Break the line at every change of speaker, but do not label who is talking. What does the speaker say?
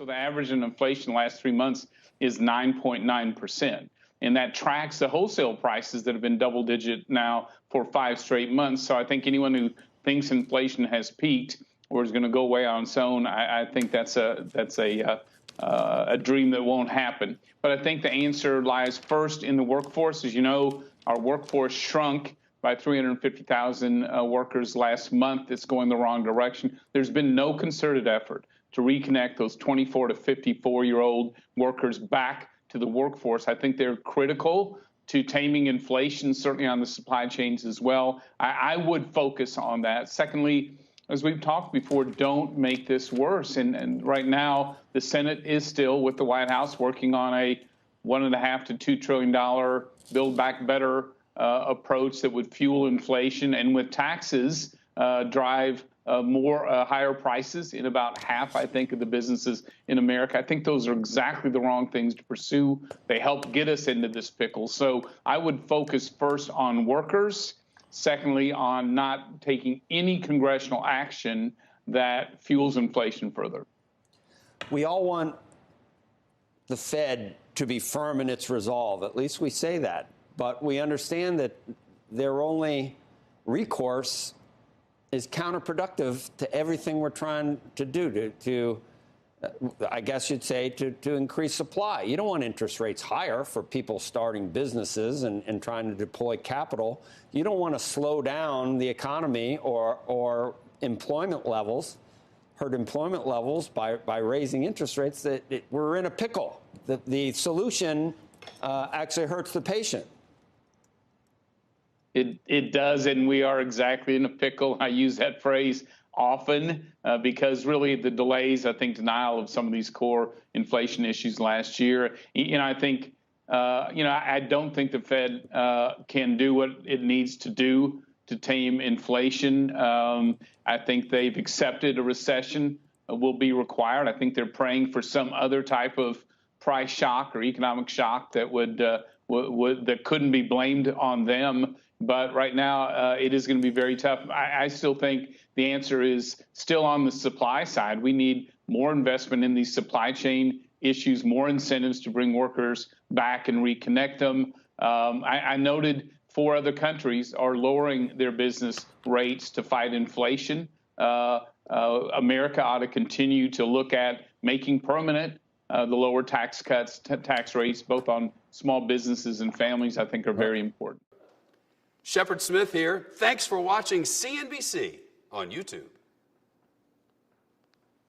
So the average in inflation the last 3 months is 9.9%. And that tracks the wholesale prices that have been double digit now for 5 straight months. So I think anyone who thinks inflation has peaked or is going to go away on its own, I think that's a dream that won't happen. But I think the answer lies first in the workforce. As you know, our workforce shrunk by 350,000 workers last month. It's going the wrong direction. There's been no concerted effort to reconnect those 24 to 54-year-old workers back to the workforce. I think they're critical to taming inflation, certainly on the supply chains as well. I would focus on that. Secondly, as we've talked before, don't make this worse. And right now, the Senate is still, with the White House, working on a $1.5 to $2 trillion Build Back Better approach that would fuel inflation and with taxes drive higher prices in about half, I think, of the businesses in America. I think those are exactly the wrong things to pursue. They help get us into this pickle. So I would focus first on workers. Secondly, on not taking any congressional action that fuels inflation further.
We all want the Fed to be firm in its resolve. At least we say that. But we understand that their only recourse is counterproductive to everything we're trying to do to I guess you'd say, to increase supply. You don't want interest rates higher for people starting businesses and trying to deploy capital. You don't want to slow down the economy or employment levels, hurt employment levels by raising interest rates. We're in a pickle. The solution actually hurts the patient.
It does, and we are exactly in a pickle. I use that phrase often because really the delays, I think, denial of some of these core inflation issues last year. I think, I don't think the Fed can do what it needs to do to tame inflation. I think they've accepted a recession will be required. I think they're praying for some other type of price shock or economic shock that that couldn't be blamed on them. But right now, it is going to be very tough. I still think the answer is still on the supply side. We need more investment in these supply chain issues, more incentives to bring workers back and reconnect them. I noted 4 other countries are lowering their business rates to fight inflation. America ought to continue to look at making permanent the lower tax cuts, tax rates, both on small businesses and families, I think are very important.
Shepard Smith here. Thanks for watching CNBC on YouTube.